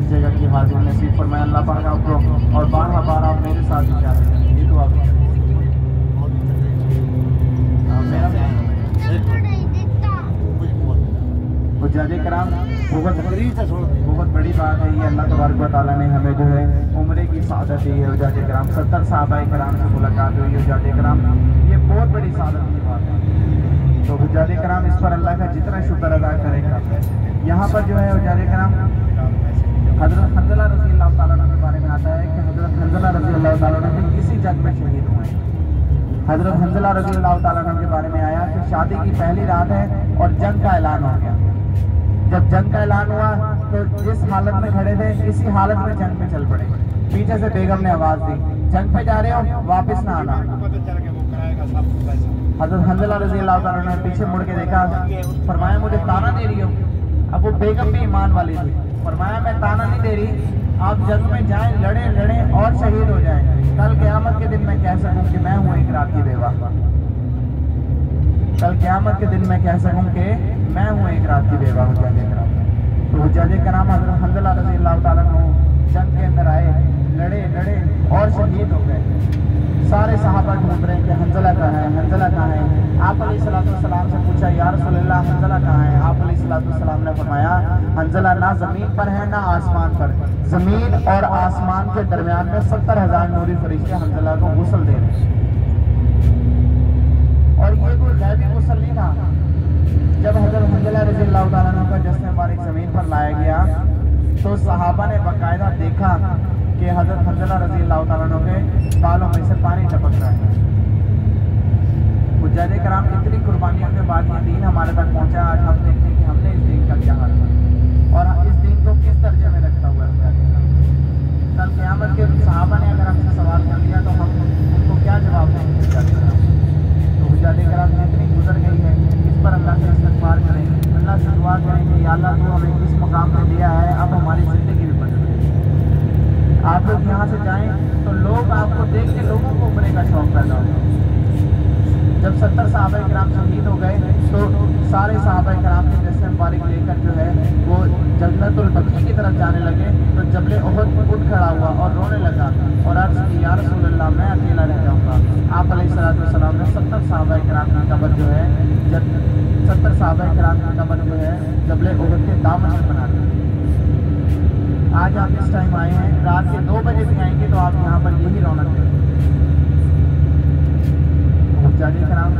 इस जगह की हाजिर नसीब फरमाए अल्लाह पाक आपको, और बारहा बार आप मेरे साथ ही जा रहे हैं। ये दुआ भी हुज्जाजे कराम, बहुत बड़ी बात है ये। अल्लाह तबारक व तआला ने हमें जो है उम्रे की सादत दी है। हुज्जाजे कराम 70 सहाबाए कराम से मुलाकात हुई है। हुज्जाजे कराम ये बहुत बड़ी सादत की बात है। तो हुज्जाजे कराम इस पर अल्लाह का जितना शुक्र अदा करेगा। यहाँ पर जो है हुज्जाजे कराम हज़रत हंज़ला रज़ी अल्लाह तआला अन्हु के बारे में आता है कि हज़रत हंज़ला रज़ी अल्लाह तआला अन्हु किसी जंग में शहीद हुए हैं। हज़रत हंज़ला रज़ी अल्लाह तआला अन्हु के बारे में आया कि शादी की पहली रात है और जंग का ऐलान हो गया। जब जंग का ऐलान हुआ तो जिस हालत में खड़े थे इसी हालत में जंग में चल पड़े। पीछे से बेगम ने आवाज दी, जंग पे जा रहे हो, वापस ना आना। हज़रत हंज़ला रज़ी अल्लाह तआला ने पीछे मुड़ के देखा, फरमाया मुझे ताना दे रही हो। अब वो बेगम भी ईमान वाली थी। फरमाया मैं ताना नहीं दे रही, आप जंग में जाएं, लड़े और शहीद हो जाएं। कल क़यामत के दिन मैं कह सकूं कि मैं हूं एक रात की बेवा। कल क़यामत के दिन मैं कह सकूं कि मैं हूं एक रात की बेवा। हुज्जाजे कराम, तो हुज्जाजे कराम हज़रत हंज़ला रज़ी अल्लाह तआला अन्हु जंग के अंदर आए, लड़े और शहीद हो गए। सारे सहाबा ढूंढ रहे हैं कि हंज़ला कहाँ है, हंज़ला कहाँ है। आप अलैहिस्सलाम से पूछा, या रसूलल्लाह हंज़ला कहाँ है। आप अलैहिस्सलाम ने फरमाया, हंज़ला ना जमीन पर है ना आसमान पर, जमीन और आसमान के दरमियान में 70,000 नूरी फरिश्ते हंज़ला को गुस्ल दे रहे हैं। और ये कोई गैबी गुस्ल नहीं था। जब हज़रत हंज़ला रज़ी अल्लाह तआला अन्हु का जिस्म मुबारक ज़मीन पर लाया गया तो सहाबा ने बाकायदा देखा कि हज़रत हंज़ला रज़ी अल्लाह तआला अन्हु के बालों में से पानी टपक रहा है। हुज्जाजे कराम, इतनी कुर्बानियों के बाद ये दीन हमारे तक पहुंचा। आज हम देखते हैं कि हमने इस दीन का क्या हाल किया और इस दीन को किस दर्जे में रखा हुआ है। कल क़यामत के सहाबा ने अगर हमसे सवाल कर दिया तो हम उनको क्या जवाब देंगे। तो हुज्जाजे कराम जितनी गुजर गई है इस पर अल्लाह से इस्तग़फ़ार करें, अल्लाह से दुआ करें कि या अल्लाह तू हमें इस मुकाम पर दिया है, अब हमारी ज़िंदगी भी बदल गई। आप लोग यहाँ से जाएं तो लोग आपको देख के लोगों को उम्रे का शौक़ पैदा होगा। जब 70 सहाबाए किराम शहीद हो गए तो सारे सहाबाए किराम के जिस्म मुबारक लेकर जो है वो जन्नतुल बकी की तरफ जाने लगे। तो जबले उहद उठ खड़ा हुआ और रोने लगा और अर्ज़ की, या रसूलल्लाह मैं अकेला रह जाऊँगा। आप अलैहिस्सलाम ने 70 सहाबाए किराम की कब्र जो है 70 सहाबाए किराम की कब्र जो है जबले उहद के दामन में बना दी। आज आप इस टाइम आए हैं, रात के 2 बजे भी आएंगे तो आप यहाँ पर यही रौनक देंगे। हुज्जाजे कराम,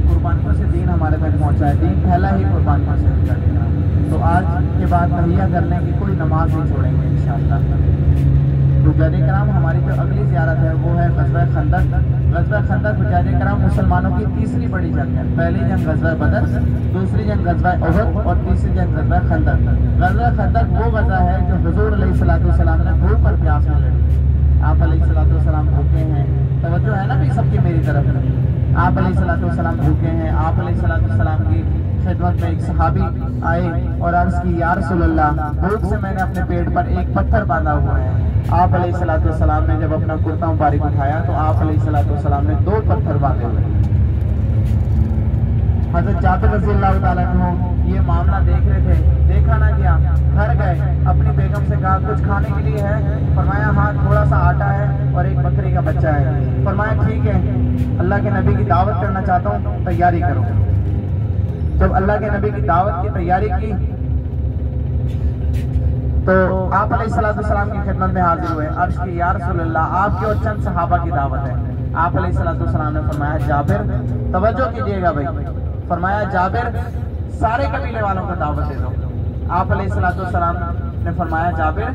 कुर्बानियों से दीन हमारे तक पहुँचा है। दीन फैला ही कुर्बानियों से। हुज्जाजे कराम, तो आज के बाद तहिया करने की कोई नमाज नहीं छोड़ेंगे इंशाअल्लाह। हुज्जाजे कराम, हमारी जो अगली ज़ियारत है वो है ग़ज़वा खंदक। ग़ज़वा खंदक हुज्जाजे कराम मुसलमानों की तीसरी बड़ी जंग है। पहली जंग ग़ज़वा बदर, दूसरी जंग ग़ज़वा उहद और तीसरी जंग ग़ज़वा खंदक। ग़ज़वा खंदक वो ग़ज़वा है जो हुज़ूर अलैहिस्सलाम ने भूख और प्यास में लड़ी। आप अलैहिस्सलाम भूखे हैं, तवज्जो है ना भी सबकी मेरी तरफ। आप अलैहिस्सलाम भूखे हैं। आप अलैहिस्सलाम की खिदमत में एक सहाबी आए और अर्ज़ की, या रसूलल्लाह भूख से मैंने अपने पेट पर एक पत्थर बांधा हुआ है। आप अलैहिस्सलाम ने जब अपना कुर्ता मुबारक उठाया तो आप अलैहिस्सलाम ने 2 पत्थर बांधे हुए। हज़रत जाबिर रज़ी अल्लाह तआला अन्हु ये मामला देख रहे थे, देखा ना गया, घर गए, अपनी बेगम से कहा कुछ खाने के लिए है। फरमाया हाँ थोड़ा सा आटा है और एक बकरी का बच्चा है। फरमाया ठीक है, अल्लाह के नबी की दावत करना चाहता हूँ, तैयारी करो। जब अल्लाह के नबी की दावत की तैयारी की तो आप अलैहिस्सलाम की खिदमत में हाजिर हुए। अर्ज़ की, या रसूलल्लाह आपके और चंद सहाबा की दावत है। आप अलैहिस्सलाम ने फरमाया, जाबिर तवज्जो कीजिएगा भाई। फरमाया, जाबिर सारे कबीले वालों को दावत दे दो। आप अलैहिस्सलाम ने फरमाया, जाबिर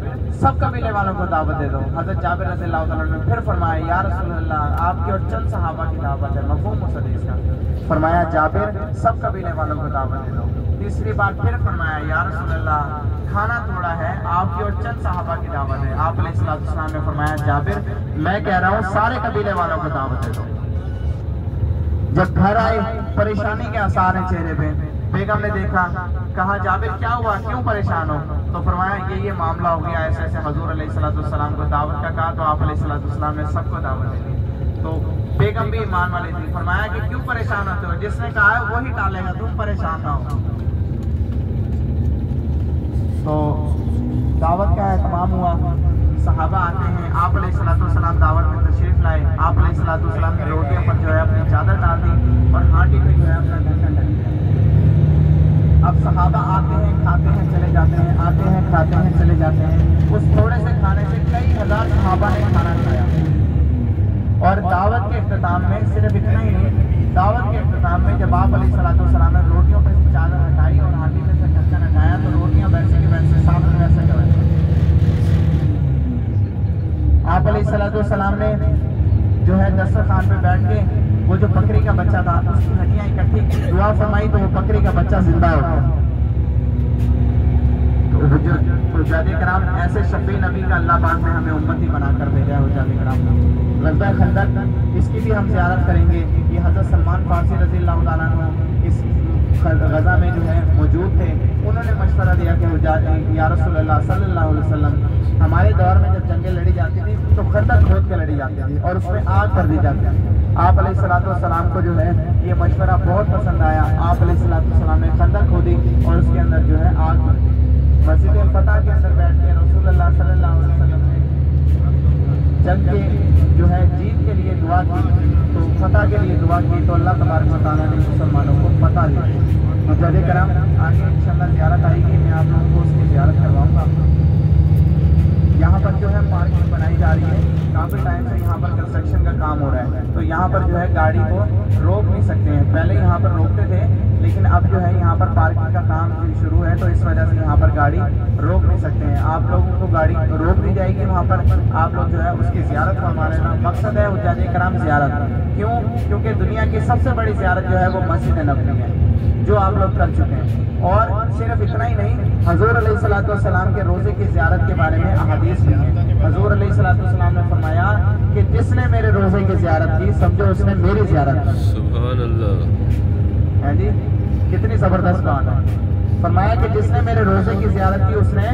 सब कबीले वालों को दावत दे दो। हज़रत जाबिर रज़ियल्लाहु तआला अन्हु ने फिर फरमाया, या रसूलल्लाह आपके और चंद सहाबा की दावत है। मफ़हूम मुसद्दिक़ का। फरमाया, जाबिर सब कबीले वालों को दावत दे दो। तीसरी बार फिर फरमाया, या रसूलल्लाह खाना थोड़ा है, आपकी और चंद सहाबा की दावत है। आप अलैहिस्सलाम ने फरमाया, जाबिर मैं कह रहा हूँ सारे कबीले वालों को दावत दे दो। जब घर आए परेशानी के आसार हैं चेहरे पे। बेगम ने देखा, कहा जाबिर क्या हुआ, क्यों परेशान हो। तो फरमाया ये मामला हो गया, ऐसे ऐसे हजूर अलैहिस्सलाम को दावत का कहा तो आप अलैहिस्सलाम ने सबको दावत दे दी। तो बेगम भी ईमान वाली थी। फरमाया कि क्यों परेशान होते हो, जिसने कहा है वही टालेगा, तुम परेशान ना हो। तो दावत का एहतमाम हुआ, सहाबा आते हैं, आप अलैहिस्सलाम दावत में तशरीफ लाए। आप अलैहिस्सलाम ने रोटियों पर जो है अपनी चादर डाल दी और हांडी पे जो है अपना ढक्कन ढक दिया। अब सहाबा आते हैं, खाते हैं, चले जाते हैं, आते हैं, खाते हैं, चले जाते हैं। उस थोड़े से खाने से कई हजार सहाबा ने खाना खाया। और दावत के इख्तिताम में सिर्फ इतना ही नहीं, दावत के इख्तिताम में जब आप अलैहिस्सलाम ने रोटियों पर से चादर हटाई और हांडी में से ढक्कन हटाया तो रोटियां वैसे के वैसे साफ वैसे कर रही। आप अलैहिस्सलाम ने जो है दस्तरखान पे बैठ के वो जो बकरी का बच्चा था उसकी हड्डियां इकट्ठी की, दुआ फरमाई तो वो बकरी का बच्चा जिंदा हो गया। तो हुज्जाजे कराम ऐसे शफी नबी का अल्लाह पाक ने हमें उम्मती बनाकर भेजा है। हुज्जाजे कराम गज़वा खंदक, इसकी भी हम ज़ियारत करेंगे। ये हज़रत सलमान फारसी रज़ी अल्लाह ताला अन्हु इस गज़ा में जो है मौजूद थे। उन्होंने मशवरा दिया कि या रसूलल्लाह सल्लल्लाहु अलैहि वसल्लम, हमारे दौर में जब जंगें लड़ी जाती थी तो खंदक खोद के लड़ी जाती थी और उसमें आग कर दी जाती थी। आप अलैहिस्सलाम को जो है ये मशवरा बहुत पसंद आया। आप अलैहिस्सलाम ने खंदक खोदी और उसके अंदर जो है आग कर दी। मस्जिद फतह के अंदर बैठ के रसूलुल्लाह सल्लल्लाहु अलैहि वसल्लम ने जंग के जो है जीत के लिए दुआ की, तो फतह के लिए दुआ की, तो अल्लाह तबारक व तआला ने मुसलमानों को फतह दी। हुज्जाजे कराम आगे इंशाअल्लाह ज़ियारत आएगी, मैं आप लोगों को उसकी ज़ियारत करवाऊंगा। यहाँ पर जो है पार्किंग बनाई जा रही है, काफ़ी टाइम से यहाँ पर कंस्ट्रक्शन का काम हो रहा है, तो यहाँ पर जो है गाड़ी को रोक नहीं सकते हैं। पहले यहाँ पर रोकते थे लेकिन अब जो है यहाँ पर पार्किंग का काम शुरू है, तो इस वजह से यहाँ पर गाड़ी रोक नहीं सकते हैं। आप लोगों को गाड़ी रोक दी जाएगी वहाँ पर, आप लोग जो है उसकी ज़ियारत फरमा लेना। मकसद है हुज्जाजे कराम ज़ियारत, क्यों? क्योंकि दुनिया की सबसे बड़ी ज़ियारत जो है वो मस्जिद नबवी है, जो आप लोग कर चुके हैं। और सिर्फ इतना ही नहीं, हजूर अलैहिस्सलाम के रोज़े की ज़ियारत के बारे में अहादीस भी है। हजूर अलैहिस्सलाम ने फरमाया कि जिसने मेरे रोज़े की ज़ियारत की समझो उसने मेरी ज़ियारत की। सुभान अल्लाह है जी, कितनी ज़बरदस्त बात है। फरमाया कि जिसने मेरे रोज़े की ज़ियारत की उसने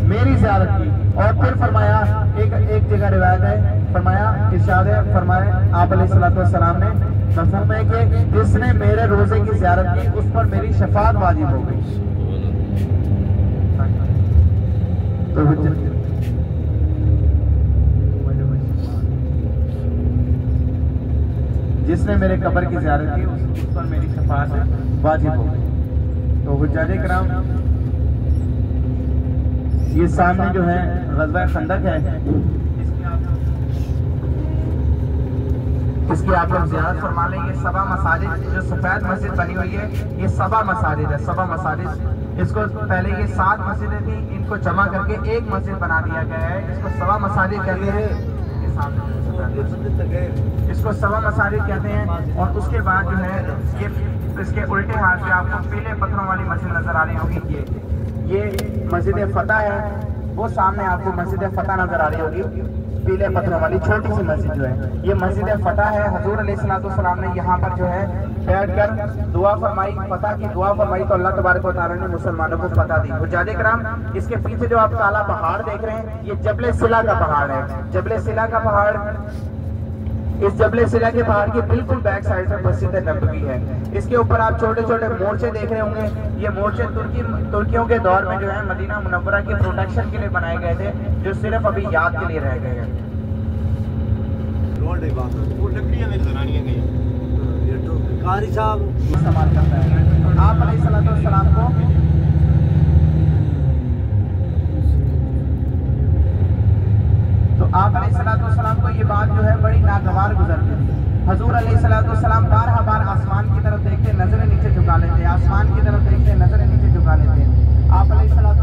मेरी ज़ियारत की। और फिर फरमाया एक जगह रिवायत है, फरमाया इरशाद है, फरमाया आप अलैहिस्सलाम ने मफ़हूम है कि जिसने मेरे रोज़े की ज़ियारत की उस पर मेरी शफाअत वाजिब हो गई। तो जिसने मेरे कब्र की ज़ियारत की उस पर मेरी शफाअत वाजिब हो गई। तो हुज्जाजे कराम ये सामने जो है गज़वा खंदक है, इसकी आप लोग ज़ियारत फरमा लें। ये सबा मसाजिद जो सफ़ेद मस्जिद बनी हुई है, ये सबा मसाजिद है। सबा मसाजिद, इसको पहले ये 7 मस्जिदें थी, इनको जमा करके एक मस्जिद बना दिया गया है। इसको सबा मसाजिद कहते हैं। इसको सबा मसाजिद कहते हैं। और उसके बाद जो है ये इसके उल्टे हाथ पे आपको पीले पत्थरों वाली मस्जिद नजर आ रही होगी। ये मस्जिद फतह है, वो सामने आपको मस्जिद फतह नजर आ रही होगी, पीले पत्थरों वाली छोटी सी मस्जिद जो है ये मस्जिद फतह है। हजूर अलैहिस्सलाम ने यहाँ पर जो है बैठकर दुआ फरमाई, फतह की दुआ फरमाई, तो अल्लाह तबारक व तआला ने मुसलमानों को फतह दी। हुज्जाजे कराम इसके पीछे जो आप काला पहाड़ देख रहे हैं ये जबले सिला का पहाड़ है। जबले सिला का पहाड़, इस जबले सिला के पहाड़ की बिल्कुल बैक साइड में मस्जिद नबवी है। इसके ऊपर आप छोटे छोटे मोर्चे देख रहे होंगे, ये मोर्चे तुर्कियों के दौर में जो है मदीना मुनव्वरा की प्रोटेक्शन के लिए बनाए गए थे, जो सिर्फ अभी याद के लिए रह गए हैं। कारी साहब इस्तेमाल करता है। आप अलैहिस्सलाम को आप अलैहिस्सलाम को ये बात जो है बड़ी नागवार गुजरती थी। हजूर अलैहिस्सलाम बार आसमान की तरफ देखते, नजरें नीचे झुका लेते, आसमान की तरफ देखते, नजरें नीचे झुका लेते। आप अलैहिस्सलाम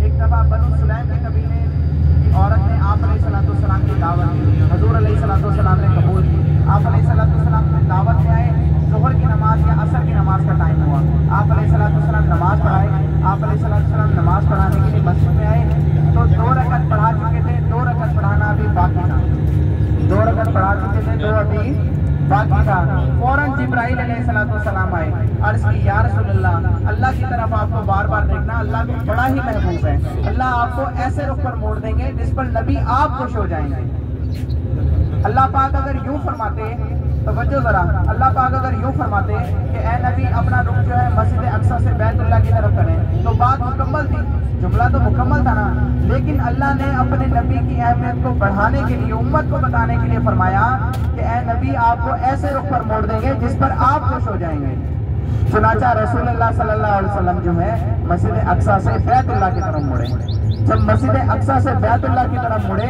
एक दफा बनु सुलैम के कबीले की औरत ने आप अलैहिस्सलाम की दावत दी, हजूर अलैहिस्सलाम ने कबूल की। आप अलैहिस्सलाम ने दावत में आए, ज़ोहर की नमाज या असर की नमाज का टाइम हुआ, आप अलैहिस्सलाम नमाज पढ़ाए। आप अलैहिस्सलाम नमाज पढ़ाने के लिए मस्जिद में आए तो 2 रकअत पढ़ा चुके थे, 2 रकअत पढ़ाना अभी बाकी था। 2 रकअत पढ़ा चुके थे, 2 अभी बाकी था। फौरन जिब्राइल अलैहिस्सलाम आए, अर्ज़ की या रसूलल्लाह, अल्लाह की तरफ आपको बार बार देखना अल्लाह को बड़ा ही महबूब है। अल्लाह आपको ऐसे रुख पर मोड़ देंगे जिस पर नबी आप खुश हो जाएंगे। अल्लाह पाक अगर यूं फरमाते तवज्जो जरा, अल्लाह पाक अगर यूं फरमाते कि ए नबी अपना रुख जो है मस्जिद अक्सा से बैतुल्लाह की तरफ करें तो बात मुकम्मल थी, जुमला तो मुकम्मल था ना। लेकिन अल्लाह ने अपने नबी की अहमियत को बढ़ाने के लिए, उम्मत को बताने के लिए फरमाया कि ए नबी आपको ऐसे रुख पर मोड़ देंगे जिस पर आप खुश हो जाएंगे। चुनाचा रसूलुल्लाह सल्लल्लाहु अलैहि वसल्लम जो है मस्जिद अक्सा से बैतुल्लाह की तरफ मुड़े। जब मस्जिद अक्सा से बैतुल्लाह की तरफ मुड़े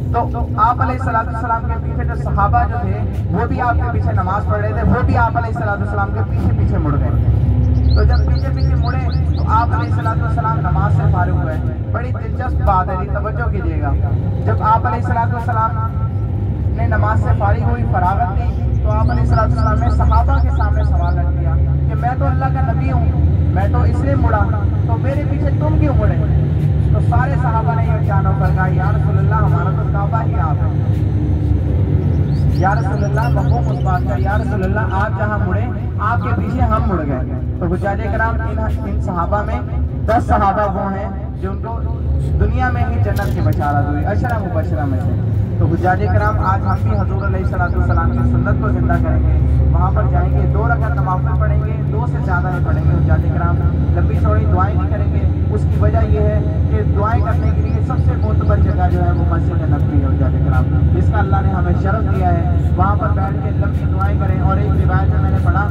तो आप अलैहिस्सलाम के पीछे जो सहाबा जो थे वो भी आपके पीछे नमाज पढ़ रहे थे, वो भी आप अलैहिस्सलाम के पीछे पीछे मुड़ गए। तो जब पीछे पीछे मुड़े तो आप अलैहिस्सलाम नमाज से फारिग हुए। बड़ी दिलचस्प बात है, तवज्जो कीजिएगा। जब आप अलैहिस्सलाम ने नमाज से फारिग हुई, फरागत दी, तो आप अलैहिस्सलाम ने सहाबा के सामने सवाल रख दिया कि मैं तो अल्लाह का नबी हूँ, मैं तो इसलिए मुड़ा, तो मेरे पीछे तुम क्यों मुड़े? तो सारे सहाबा ने यह जान होकर कहा या रसूलल्लाह हमारा तो काबा ही आप है। या रसूलल्लाह मफ़हूम उस बात का, या रसूलल्लाह आप जहाँ मुड़े आपके पीछे हम मुड़ गए। तो हुज्जाजे कराम इन सहाबा में 10 सहाबा वो हैं जिनको दुनिया में ही जन्नत की बशारत हुई, अशरा मुबशरा में से। तो हुज्जाजे कराम आज हम भी हजूर अलैहिस्सलाम की सुन्नत को जिंदा करेंगे, वहाँ पर जाएंगे, 2 रकात नवाफ़िल पढ़ेंगे, 2 से ज़्यादा नहीं पढ़ेंगे। हुज्जाजे कराम लंबी चौड़ी दुआएं नहीं करेंगे। उसकी वजह यह है कि दुआएं करने के लिए सबसे मोतबर जगह जो है वो मस्जिद नबवी है। हुज्जाजे कराम इसका अल्लाह ने हमें शरफ दिया है, वहाँ पर बैठ के लंबी दुआएं करें। और एक रिवायत में मैंने पढ़ा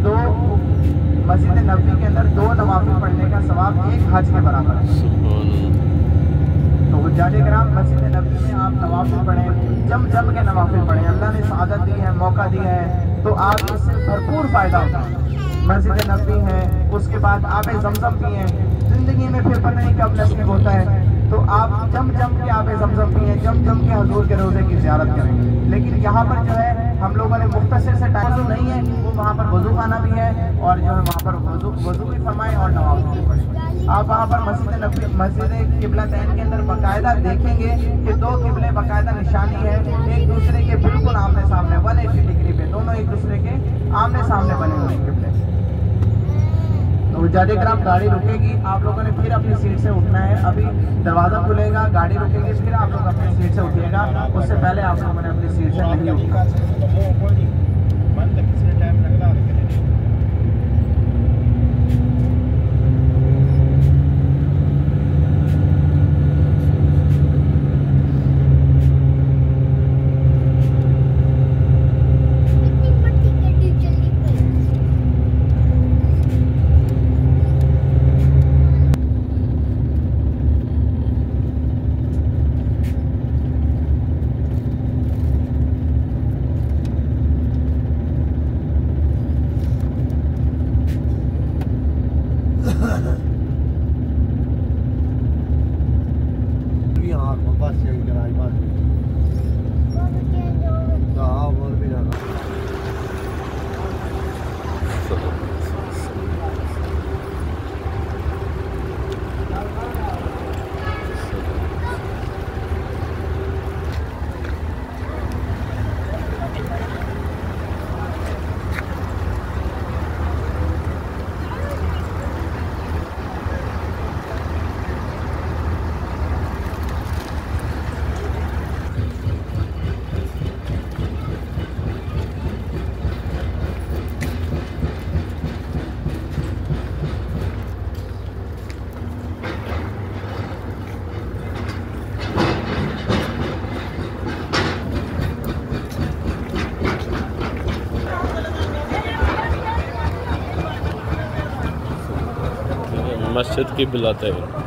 तो मस्जिद नबवी के अंदर 2 नवाफ़िल पढ़ने का सवाब 1 हज के बराबर है। तो हुज्जाजे कराम मस्जिद नबवी में आप नवाफ़िल पढ़ें, जम के नवाफ़िल पढ़ें। अल्लाह ने सआदत दी है, मौका दिया है, तो आप इससे भरपूर फ़ायदा होता है। मस्जिद नबवी है, उसके बाद आबे ज़मज़म भी है, ज़िंदगी में फिर पता नहीं कब नसीब होता है, तो आप जम के आबे ज़मज़म भी है, जम के हजूर के रोज़े की ज़ियारत करें। लेकिन यहाँ पर जो है हम लोगों ने मुख्तसर से टाइम नहीं है, वो वहाँ पर वज़ू खाना भी है और जो है वहाँ पर वज़ू भी फरमाएं और नवाज़ भी पढ़ें। आप वहाँ पर मस्जिद क़िबलतैन के अंदर बाकायदा देखेंगे कि 2 क़िबले बाकायदा निशानी है, एक दूसरे के बिल्कुल आमने सामने 180 डिग्री पे, दोनों एक दूसरे के आमने सामने बने हुए क़िबले। तो हुज्जाजे कराम गाड़ी रुकेगी, आप लोगों ने फिर अपनी सीट से उठना है। अभी दरवाज़ा खुलेगा, गाड़ी रुकेगी, फिर आप लोग अपनी सीट से उठिएगा। उससे पहले आप लोगों ने अपनी सीट से नहीं उठना। मस्जिद की बुलाते हैं।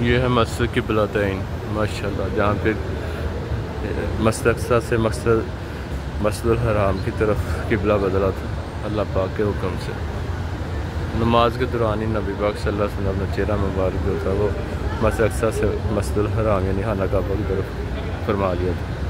ये है मस्जिद की बिलातैन माशाल्लाह, जहाँ पे मस्जिद अक्सा से मस्जिदुल हराम की तरफ किबला बदला था अल्लाह पाक के हुक्म से। नमाज के दौरान ही नबी पाक सल्लल्लाहु अलैहि वसल्लम ने चेहरा मुबारक जो था वो मस्जिद अक्सा से मस्जिदुल हराम यानी खाना काबा की तरफ फरमा लिया था।